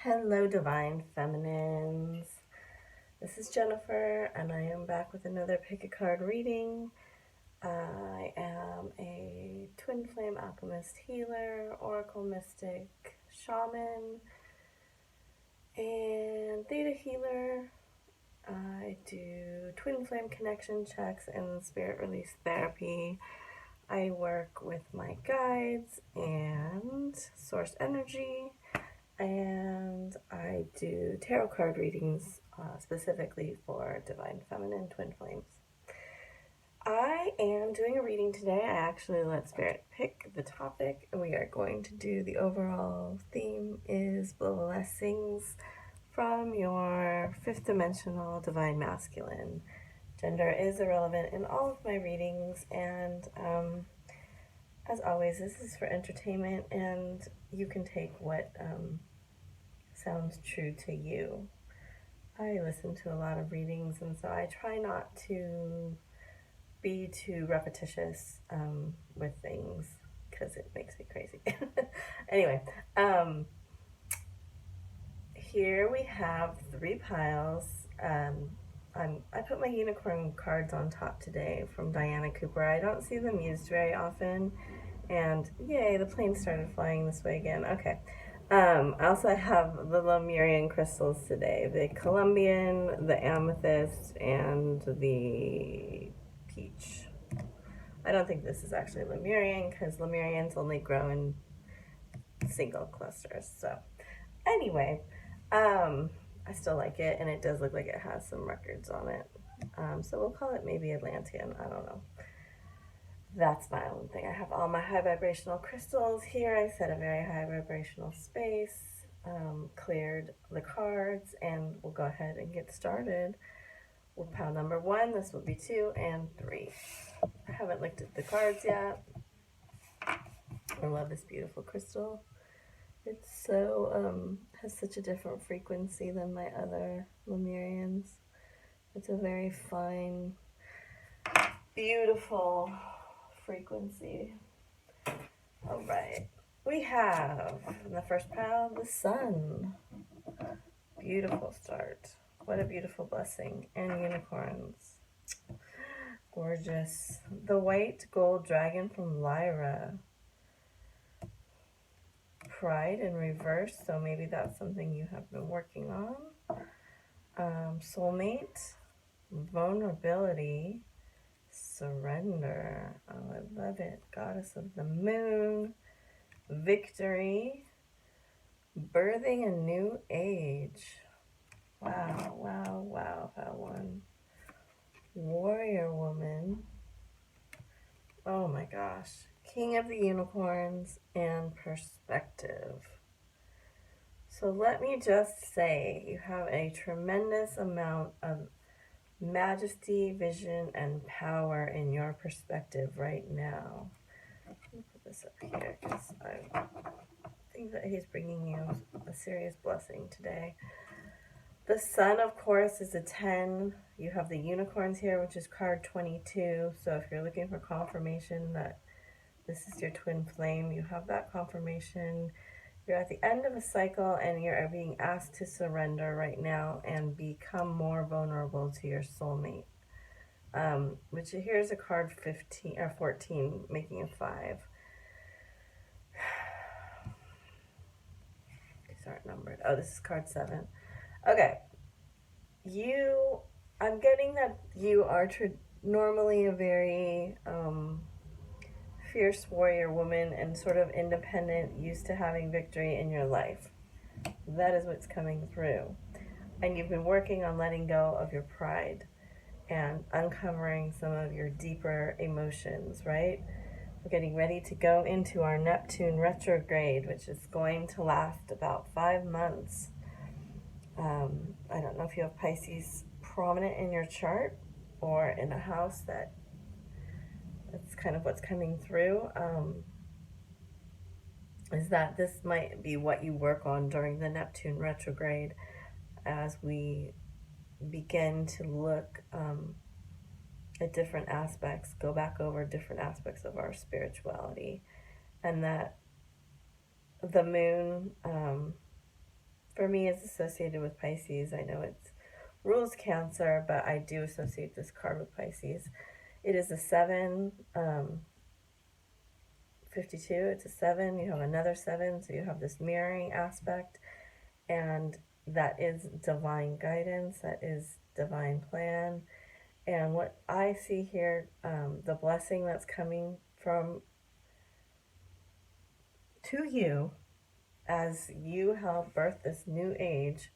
Hello, Divine Feminines. This is Jennifer, and I am back with another pick a card reading. I am a twin flame alchemist healer, oracle mystic, shaman, and theta healer. I do twin flame connection checks and spirit release therapy. I work with my guides and source energy. And I do tarot card readings specifically for Divine Feminine Twin Flames. I am doing a reading today. I actually let Spirit pick the topic, and we are going to do the overall theme is blessings from your fifth dimensional Divine Masculine. Gender is irrelevant in all of my readings, and as always, this is for entertainment, and you can take what sounds true to you. I listen to a lot of readings, and so I try not to be too repetitious with things because it makes me crazy. Anyway, here we have 3 piles. I put my unicorn cards on top today from Diana Cooper. I don't see them used very often, and yay, the plane started flying this way again. Okay. I also have the Lemurian crystals today, the Colombian, the amethyst, and the peach. I don't think this is actually Lemurian because Lemurians only grow in single clusters. So anyway, I still like it, and it does look like it has some records on it. So we'll call it maybe Atlantean. I don't know. That's my own thing. I have all my high vibrational crystals here. I set a very high vibrational space, cleared the cards, and we'll go ahead and get started with pile number 1. This will be 2 and 3. I haven't looked at the cards yet. I love this beautiful crystal. It's so, has such a different frequency than my other Lemurians. It's a very fine, beautiful frequency. All right, we have in the first pile the sun. Beautiful start. What a beautiful blessing. And unicorns. Gorgeous. The white gold dragon from Lyra. Pride in reverse, so maybe that's something you have been working on. Soulmate. Vulnerability. Surrender. Oh, I love it. Goddess of the moon. Victory. Birthing a new age. Wow, wow, wow, that one. Warrior woman. Oh my gosh. King of the unicorns and perspective. So let me just say, you have a tremendous amount of majesty, vision, and power in your perspective right now. Let me put this up here because I think that he's bringing you a serious blessing today. The sun, of course, is a 10. You have the unicorns here, which is card 22. So if you're looking for confirmation that this is your twin flame, you have that confirmation. You're at the end of a cycle, and you're being asked to surrender right now and become more vulnerable to your soulmate. Which here's a card 15 or 14, making a 5. These aren't numbered. Oh, this is card 7. Okay. I'm getting that you are normally a very fierce warrior woman and sort of independent, used to having victory in your life. That is what's coming through. And you've been working on letting go of your pride and uncovering some of your deeper emotions, right? We're getting ready to go into our Neptune retrograde, which is going to last about 5 months. I don't know if you have Pisces prominent in your chart or in a house that's kind of what's coming through, is that this might be what you work on during the Neptune retrograde as we begin to look at different aspects, go back over different aspects of our spirituality, and that the moon for me, it's associated with Pisces. I know it's rules Cancer, but I do associate this card with Pisces. It is a 7, 52. It's a 7. You have another 7, so you have this mirroring aspect, and that is divine guidance. That is divine plan. And what I see here, the blessing that's coming from to you as you help birth this new age,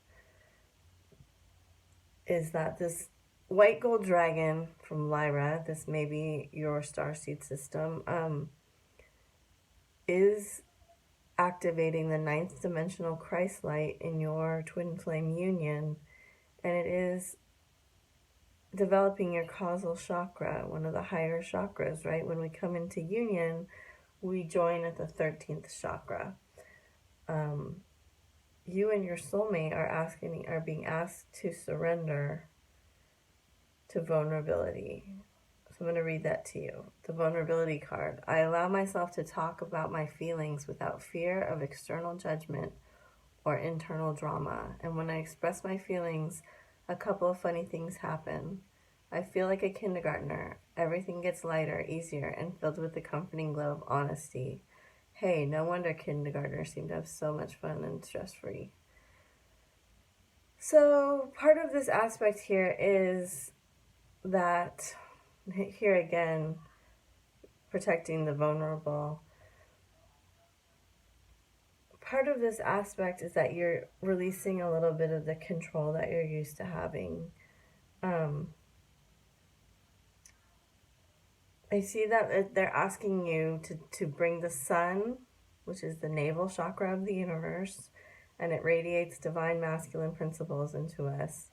is that this white gold dragon from Lyra, this may be your starseed system, is activating the 9th dimensional Christ light in your twin flame union, and it is developing your causal chakra, one of the higher chakras, right? When we come into union, we join at the 13th chakra. You and your soulmate are being asked to surrender to vulnerability. So I'm going to read that to you. The vulnerability card. I allow myself to talk about my feelings without fear of external judgment or internal drama. And when I express my feelings, a couple of funny things happen. I feel like a kindergartner. Everything gets lighter, easier, and filled with the comforting glow of honesty. Hey, no wonder kindergartners seem to have so much fun and stress-free. So part of this aspect here is that, here again, protecting the vulnerable. Part of this aspect is that you're releasing a little bit of the control that you're used to having. I see that they're asking you to bring the sun, which is the navel chakra of the universe, and it radiates divine masculine principles into us.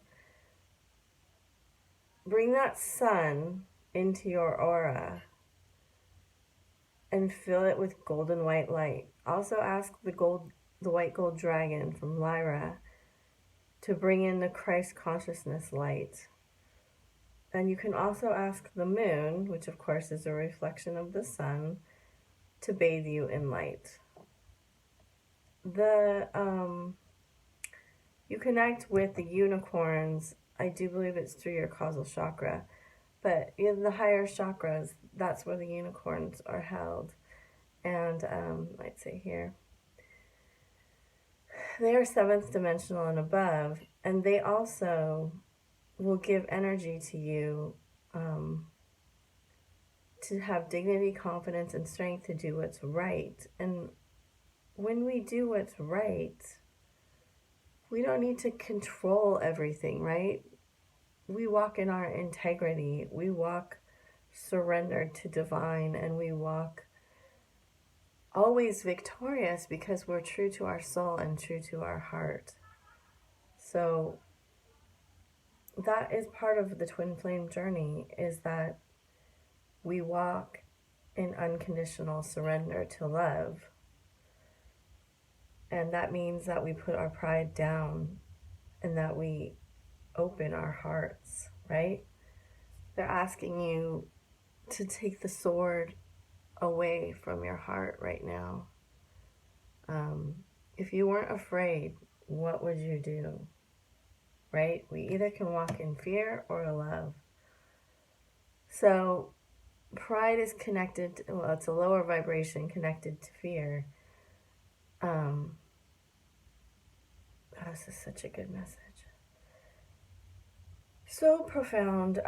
Bring that sun into your aura and fill it with golden white light. Also ask the white gold dragon from Lyra to bring in the Christ consciousness light. And you can also ask the moon, which of course is a reflection of the sun, to bathe you in light. You connect with the unicorns. I do believe it's through your causal chakra, but in the higher chakras, that's where the unicorns are held. And I'd say here, they are 7th dimensional and above, and they also will give energy to you to have dignity, confidence, and strength to do what's right. And when we do what's right, we don't need to control everything, right? We walk in our integrity. We walk surrendered to divine, and we walk always victorious because we're true to our soul and true to our heart. So that is part of the twin flame journey, is that we walk in unconditional surrender to love. And that means that we put our pride down and that we open our hearts, right? They're asking you to take the sword away from your heart right now. If you weren't afraid, what would you do? Right? We either can walk in fear or love. So pride is connected, well, it's a lower vibration connected to fear. This is such a good message. So profound.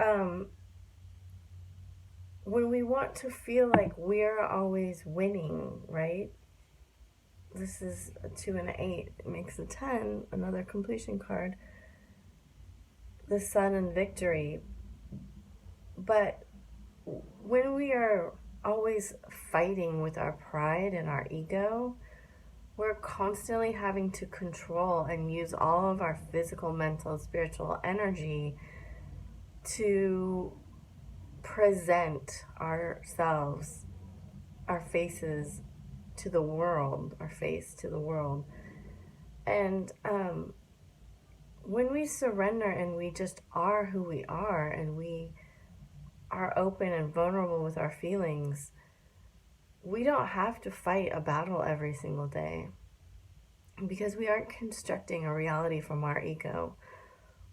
When we want to feel like we're always winning, right? This is a 2 and an 8. It makes a 10, another completion card. The sun and victory. But when we are always fighting with our pride and our ego, we're constantly having to control and use all of our physical, mental, spiritual energy to present ourselves, our faces to the world, our face to the world. And when we surrender and we just are who we are, and we are open and vulnerable with our feelings, we don't have to fight a battle every single day. because we aren't constructing a reality from our ego.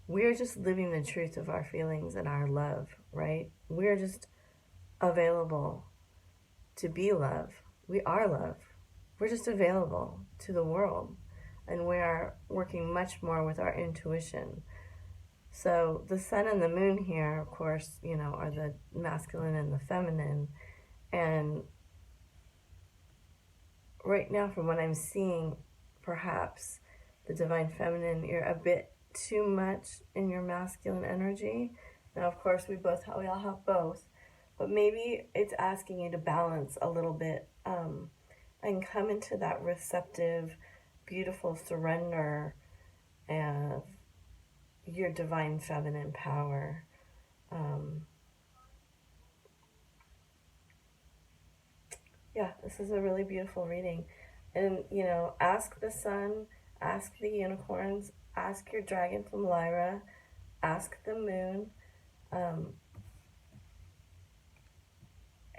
We're just living the truth of our feelings and our love, right? We're just available to be love. We are love. We're just available to the world. And we are working much more with our intuition. So the sun and the moon here, of course, are the masculine and the feminine. And right now, from what I'm seeing, perhaps the divine feminine, you're a bit too much in your masculine energy. Now, of course, we all have both, but maybe it's asking you to balance a little bit, and come into that receptive, beautiful surrender of your divine feminine power. Yeah, this is a really beautiful reading. And, ask the sun, ask the unicorns, ask your dragon from Lyra, ask the moon,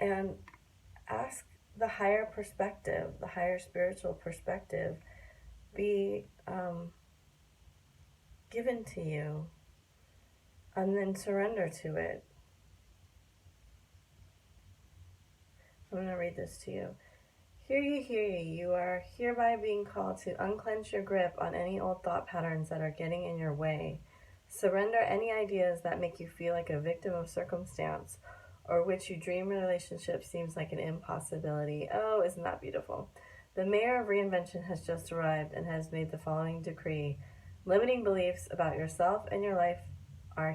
and ask the higher perspective, the higher spiritual perspective be given to you, and then surrender to it. I'm going to read this to you. Hear ye, hear ye. You are hereby being called to unclench your grip on any old thought patterns that are getting in your way. Surrender any ideas that make you feel like a victim of circumstance, or which you dream relationship seems like an impossibility. Oh, isn't that beautiful? The mayor of reinvention has just arrived and has made the following decree. Limiting beliefs about yourself and your life are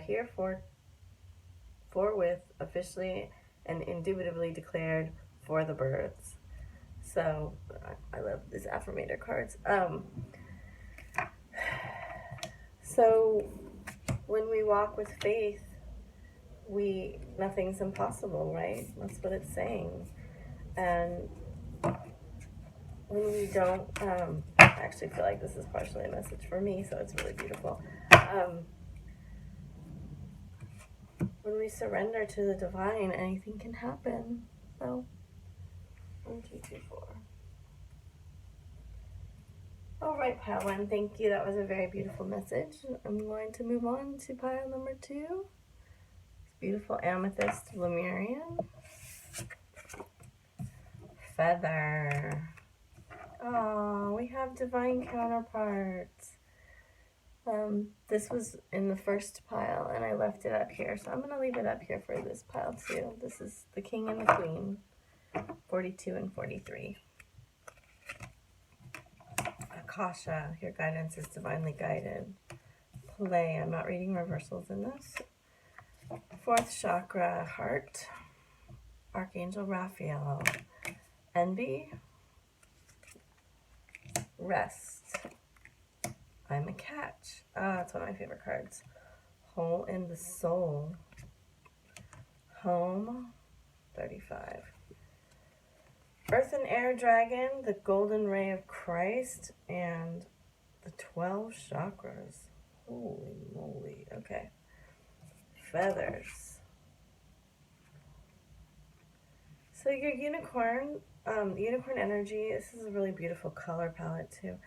forthwith officially and indubitably declared for the birds. So I love these affirmator cards. So when we walk with faith, nothing's impossible, right? That's what it's saying. And when we don't, I actually feel like this is partially a message for me, so it's really beautiful. When we surrender to the divine, anything can happen. So 1, 2, 3, 4. All right, pile 1, thank you. That was a very beautiful message. I'm going to move on to pile number 2. It's beautiful amethyst Lemurian. Feather. Oh, we have divine counterparts. This was in the first pile, and I left it up here, so I'm going to leave it up here for this pile too. This is the King and the Queen, 42 and 43. Akasha, your guidance is divinely guided. Play, I'm not reading reversals in this. 4th chakra, heart. Archangel Raphael. Envy. Rest. I'm a catch. It's one of my favorite cards. Hole in the soul. Home. 35. Earth and air dragon, the golden ray of Christ, and the 12 chakras. Holy moly. Okay. Feathers. So your unicorn energy, this is a really beautiful color palette too.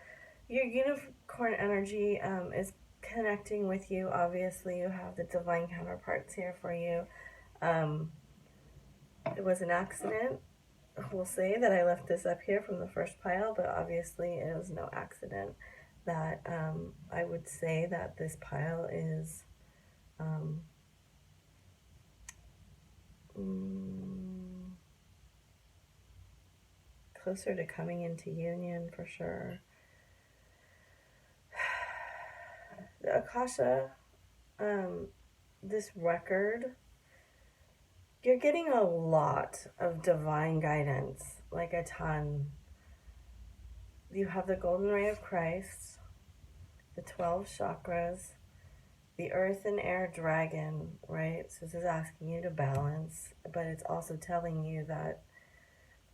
Your unicorn energy is connecting with you. Obviously, you have the divine counterparts here for you. It was an accident. We'll say that I left this up here from the first pile, but obviously it was no accident that I would say that this pile is closer to coming into union for sure. The Akasha, this record, you're getting a lot of divine guidance, like a ton. You have the golden ray of Christ, the 12 chakras, the earth and air dragon, right? So this is asking you to balance, but it's also telling you that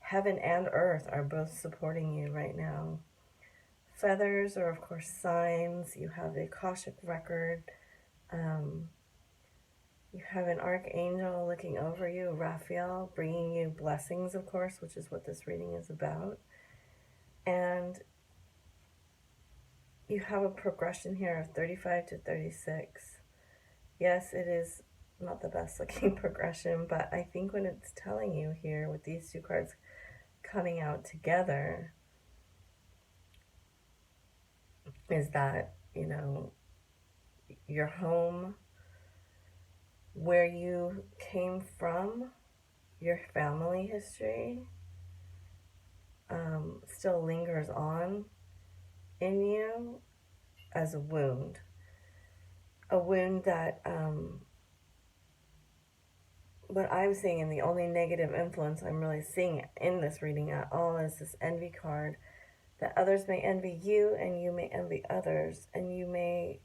heaven and earth are both supporting you right now. Feathers are, of course, signs. You have the Akashic record. You have an archangel looking over you, Raphael, bringing you blessings, of course, which is what this reading is about. And you have a progression here of 35 to 36. Yes, it is not the best looking progression, but I think what it's telling you here with these two cards coming out together is that, you know, your home, where you came from, your family history, still lingers on in you as a wound. A wound that, what I'm seeing, and the only negative influence I'm really seeing in this reading at all, is this envy card, that others may envy you and you may envy others, and you may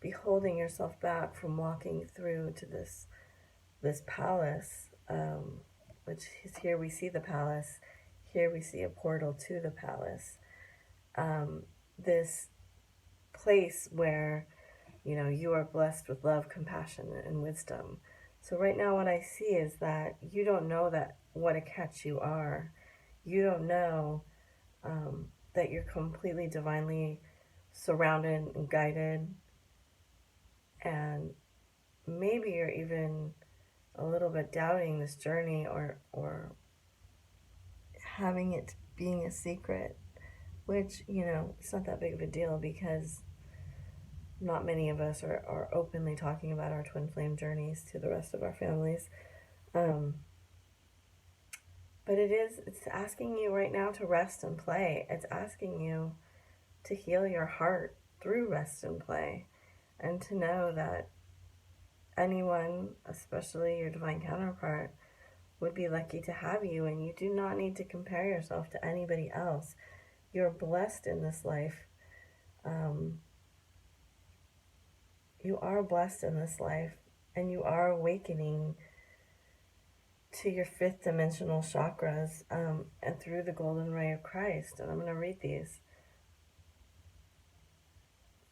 be holding yourself back from walking through to this palace, which is, here we see the palace, here we see a portal to the palace, this place where, you know, you are blessed with love, compassion, and wisdom. So right now what I see is that you don't know that what a catch you are. You don't know that you're completely divinely surrounded and guided, and maybe you're even a little bit doubting this journey, or having it being a secret, which, you know, it's not that big of a deal, because not many of us are openly talking about our twin flame journeys to the rest of our families. But it's asking you right now to rest and play. It's asking you to heal your heart through rest and play, and to know that anyone, especially your divine counterpart, would be lucky to have you, and you do not need to compare yourself to anybody else. You're blessed in this life. You are blessed in this life, and you are awakening to your fifth dimensional chakras, and through the golden ray of Christ. And I'm going to read these.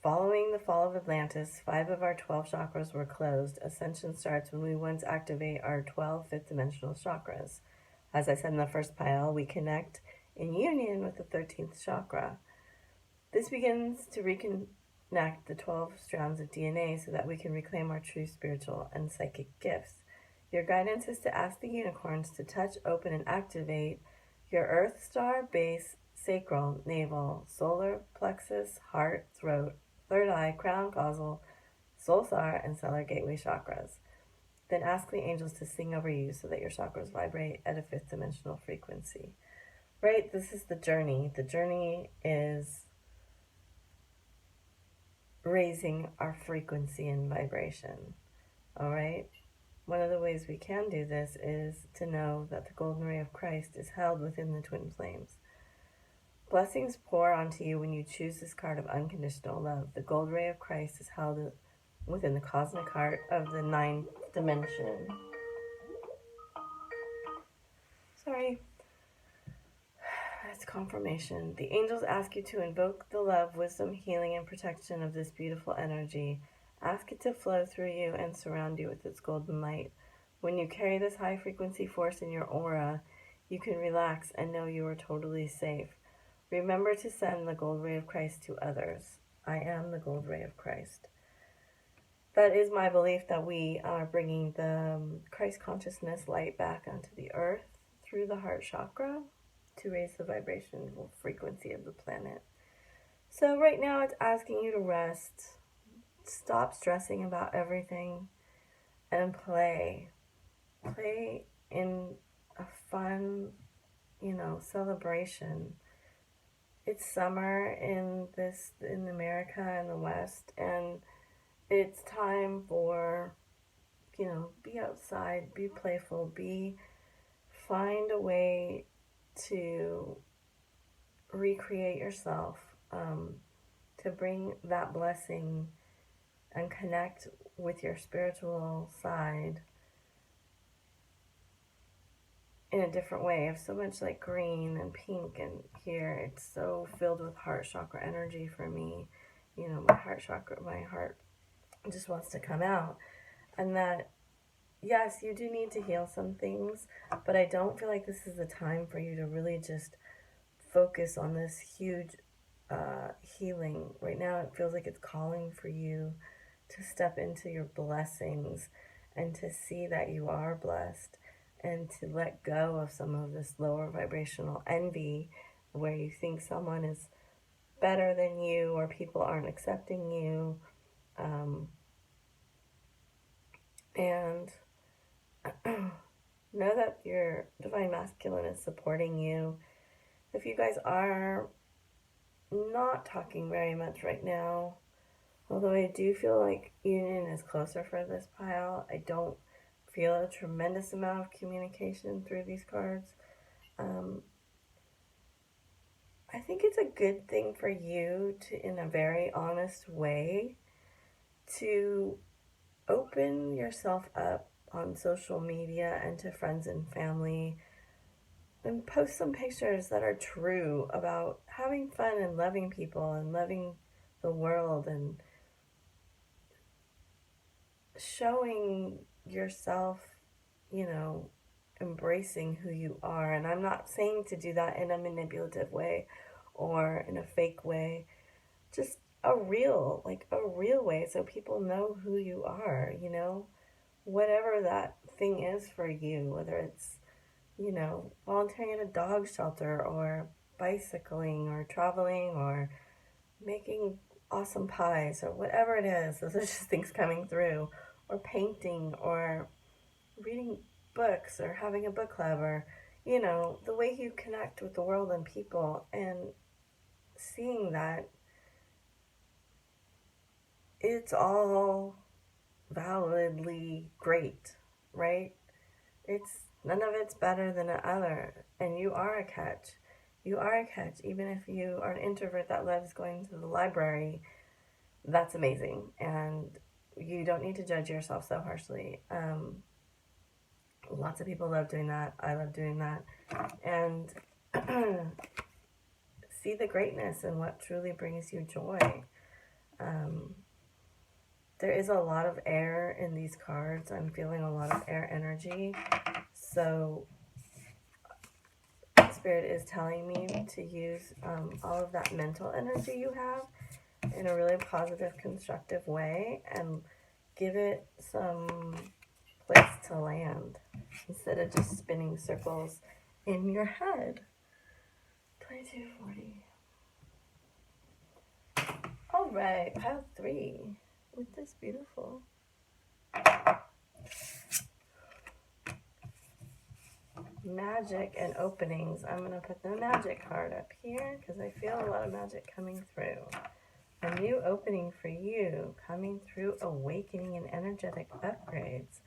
Following the fall of Atlantis, 5 of our 12 chakras were closed. Ascension starts when we once activate our 12 fifth dimensional chakras. As I said in the first pile, we connect in union with the 13th chakra. This begins to reconnect the 12 strands of DNA so that we can reclaim our true spiritual and psychic gifts. Your guidance is to ask the unicorns to touch, open, and activate your Earth Star, base, sacral, navel, solar plexus, heart, throat, third eye, crown, causal, soul star, and stellar gateway chakras. Then ask the angels to sing over you so that your chakras vibrate at a fifth dimensional frequency. Right? This is the journey. The journey is raising our frequency and vibration. All right? One of the ways we can do this is to know that the golden ray of Christ is held within the twin flames. Blessings pour onto you when you choose this card of unconditional love. The gold ray of Christ is held within the cosmic heart of the ninth dimension. Sorry. That's confirmation. The angels ask you to invoke the love, wisdom, healing, and protection of this beautiful energy. Ask it to flow through you and surround you with its golden light. When you carry this high frequency force in your aura, you can relax and know you are totally safe. Remember to send the gold ray of Christ to others. I am the gold ray of Christ. That is my belief, that we are bringing the Christ consciousness light back onto the earth through the heart chakra to raise the vibrational frequency of the planet. So right now it's asking you to rest, stop stressing about everything, and play. Play in a fun, celebration. It's summer in America and the West, and it's time for, be outside, be playful, find a way to recreate yourself, to bring that blessing and connect with your spiritual side in a different way. I have so much like green and pink, and here it's so filled with heart chakra energy for me. My heart chakra, my heart just wants to come out. And that, yes, you do need to heal some things, but I don't feel like this is the time for you to really just focus on this huge healing. Right now it feels like it's calling for you to step into your blessings and to see that you are blessed and to let go of some of this lower vibrational envy where you think someone is better than you or people aren't accepting you. And know that your divine masculine is supporting you. If you guys are not talking very much right now, although I do feel like union is closer for this pile, I don't feel a tremendous amount of communication through these cards. I think it's a good thing for you to, in a very honest way, to open yourself up on social media and to friends and family and post some pictures that are true about having fun and loving people and loving the world and showing yourself, you know, embracing who you are. And I'm not saying to do that in a manipulative way or in a fake way, just a real way so people know who you are, you know, whatever that thing is for you, whether it's, you know, volunteering at a dog shelter or bicycling or traveling or making awesome pies or whatever it is. Those are just things coming through. Or painting or reading books or having a book club or, you know, the way you connect with the world and people and seeing that it's all validly great, right? It's none of it's better than the other, and you are a catch. You are a catch, even if you are an introvert that loves going to the library. That's amazing, and you don't need to judge yourself so harshly. Lots of people love doing that. I love doing that, and see the greatness in what truly brings you joy. There is a lot of air in these cards. I'm feeling a lot of air energy. So Spirit is telling me to use all of that mental energy you have in a really positive, constructive way and give it some place to land instead of just spinning circles in your head. 2240. All right, pile 3 with this beautiful magic and openings. I'm going to put the magic card up here because I feel a lot of magic coming through. A new opening for you coming through, awakening and energetic upgrades.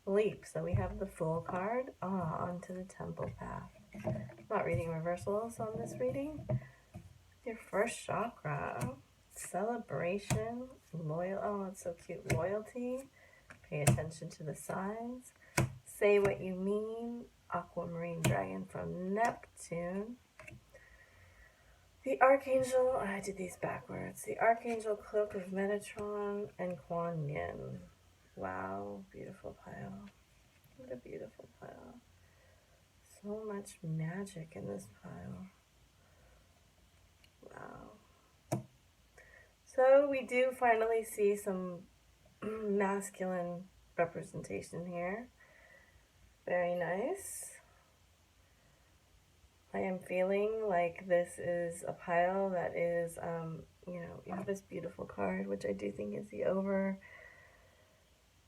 Leap. So we have the Fool card onto the Temple path. I'm not reading reversals on this reading. Your first chakra. Celebration. Loyal. Oh, it's so cute. Loyalty. Pay attention to the signs. Say what you mean. Aquamarine Dragon from Neptune. The Archangel, I did these backwards. The Archangel Cloak of Metatron and Kuan Yin. Wow, beautiful pile. What a beautiful pile. So much magic in this pile. Wow. So we do finally see some masculine representation here. Very nice. I am feeling like this is a pile that is, you know, you have this beautiful card, which I do think is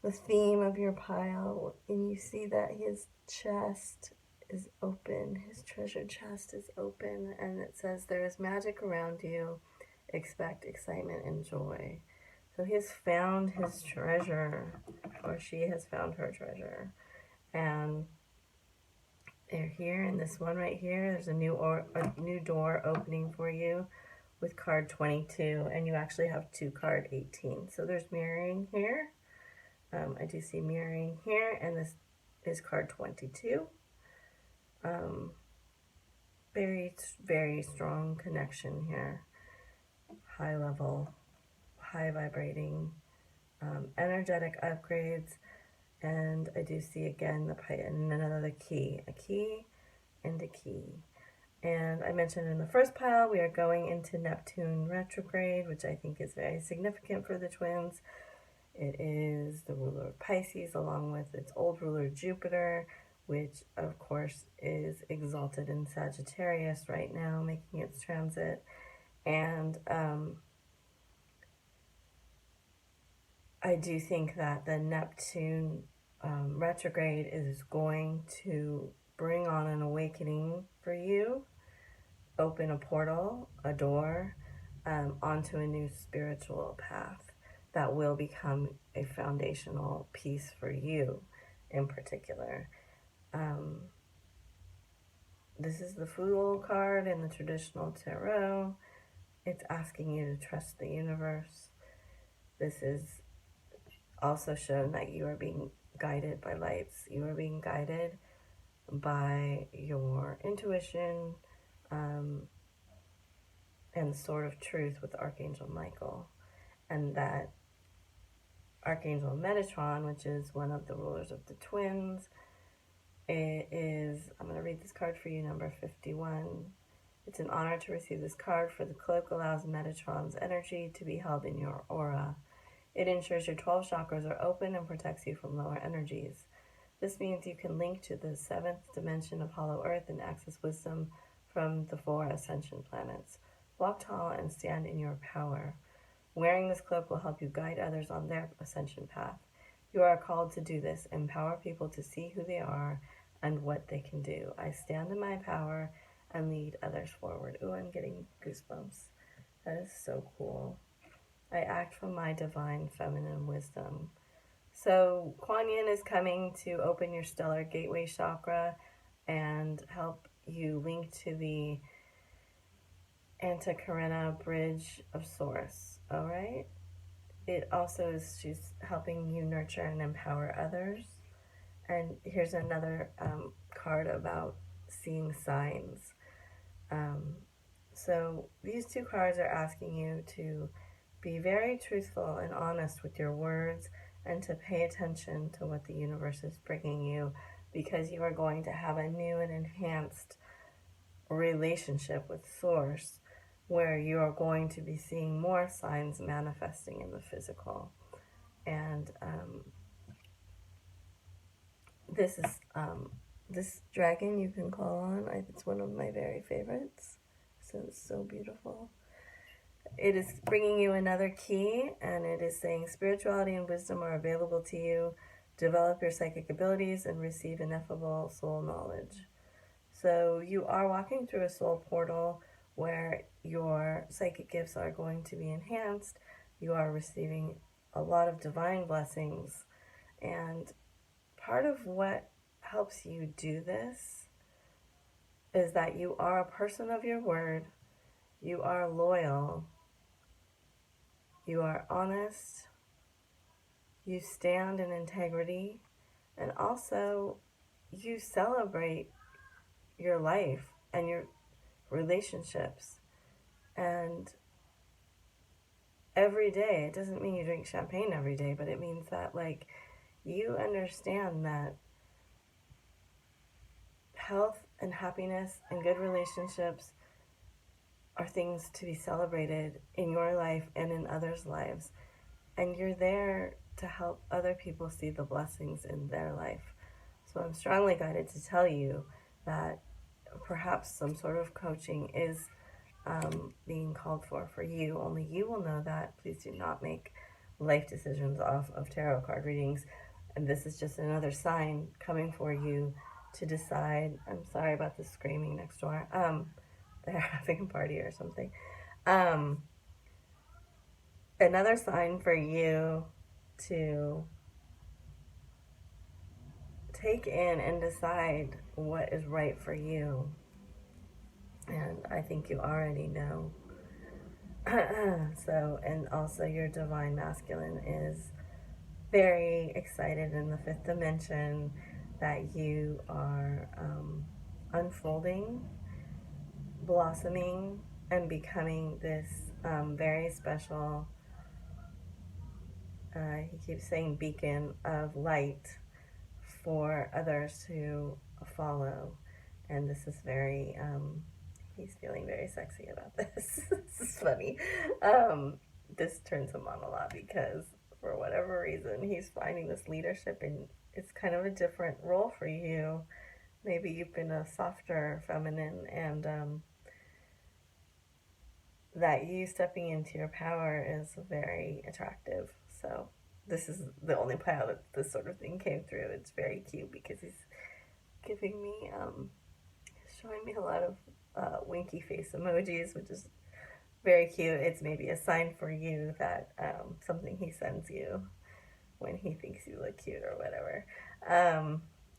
the theme of your pile. And you see that his chest is open, his treasure chest is open, and it says there is magic around you, expect excitement and joy. So he has found his treasure, or she has found her treasure. And they're here, and this one right here, there's a new door opening for you with card 22, and you actually have card 18. So there's mirroring here. I do see mirroring here, and this is card 22. Very, very strong connection here. High level, high vibrating, energetic upgrades. And I do see again another key, a key and a key. And I mentioned in the first pile, we are going into Neptune retrograde, which I think is very significant for the twins. It is the ruler of Pisces, along with its old ruler Jupiter, which of course is exalted in Sagittarius right now, making its transit. And I do think that the Neptune retrograde is going to bring on an awakening for you, open a portal, a door, onto a new spiritual path that will become a foundational piece for you in particular. This is the Fool card in the traditional tarot. It's asking you to trust the universe. This is also shown that you are being guided by lights. You are being guided by your intuition, and Sword of Truth with Archangel Michael. And that Archangel Metatron, which is one of the rulers of the twins, it is, I'm going to read this card for you, number 51. It's an honor to receive this card, for the cloak allows Metatron's energy to be held in your aura. It ensures your 12 chakras are open and protects you from lower energies. This means you can link to the 7th dimension of Hollow Earth and access wisdom from the 4 ascension planets. Walk tall and stand in your power. Wearing this cloak will help you guide others on their ascension path. You are called to do this, empower people to see who they are and what they can do. I stand in my power and lead others forward. Ooh, I'm getting goosebumps. That is so cool. I act from my divine feminine wisdom. So Kuan Yin is coming to open your stellar gateway chakra and help you link to the Antakarana bridge of source. All right. It also is, she's helping you nurture and empower others. And here's another card about seeing signs. So these two cards are asking you to be very truthful and honest with your words and to pay attention to what the universe is bringing you, because you are going to have a new and enhanced relationship with Source, where you are going to be seeing more signs manifesting in the physical. And this is this dragon you can call on. It's one of my very favorites. So it's so beautiful. It is bringing you another key, and it is saying spirituality and wisdom are available to you. Develop your psychic abilities and receive ineffable soul knowledge. So you are walking through a soul portal where your psychic gifts are going to be enhanced. You are receiving a lot of divine blessings. And part of what helps you do this is that you are a person of your word. You are loyal. You are honest. You stand in integrity. And also, you celebrate your life and your relationships. And every day, it doesn't mean you drink champagne every day, but it means that, like, you understand that health and happiness and good relationships are things to be celebrated in your life and in others' lives. And you're there to help other people see the blessings in their life. So I'm strongly guided to tell you that perhaps some sort of coaching is being called for you. Only you will know that. Please do not make life decisions off of tarot card readings. And this is just another sign coming for you to decide. I'm sorry about the screaming next door. They're having a party or something. Another sign for you to take in and decide what is right for you. And I think you already know. So, and also your divine masculine is very excited in the 5th dimension that you are unfolding, blossoming, and becoming this very special, he keeps saying beacon of light for others to follow. And this is very he's feeling very sexy about this. This is funny. This turns him on a lot because for whatever reason he's finding this leadership, and it's kind of a different role for you. Maybe you've been a softer feminine, and that you stepping into your power is very attractive. So this is the only pile that this sort of thing came through. It's very cute because he's giving me, showing me a lot of winky face emojis, which is very cute. It's maybe a sign for you that something he sends you when he thinks you look cute or whatever.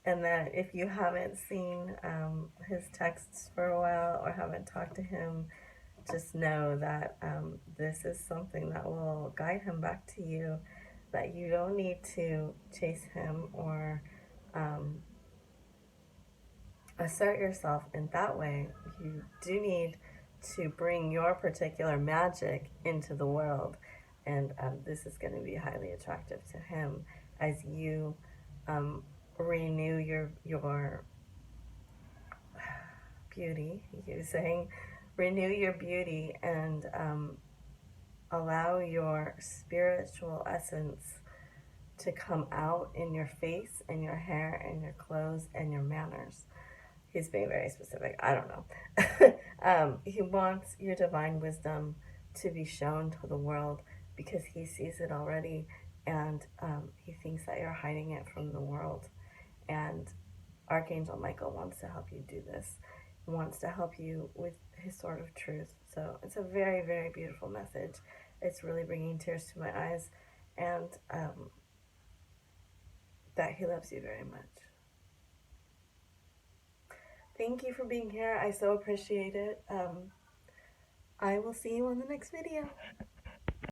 And that if you haven't seen his texts for a while or haven't talked to him, just know that this is something that will guide him back to you, that you don't need to chase him or assert yourself in that way. You do need to bring your particular magic into the world, and this is going to be highly attractive to him as you renew your beauty. You're saying renew your beauty and allow your spiritual essence to come out in your face and your hair and your clothes and your manners. He's being very specific. I don't know. He wants your divine wisdom to be shown to the world because he sees it already, and he thinks that you're hiding it from the world. And Archangel Michael wants to help you do this. He wants to help you with his sword of truth. So it's a very, very beautiful message. It's really bringing tears to my eyes, and that he loves you very much. Thank you for being here. I so appreciate it. I will see you on the next video.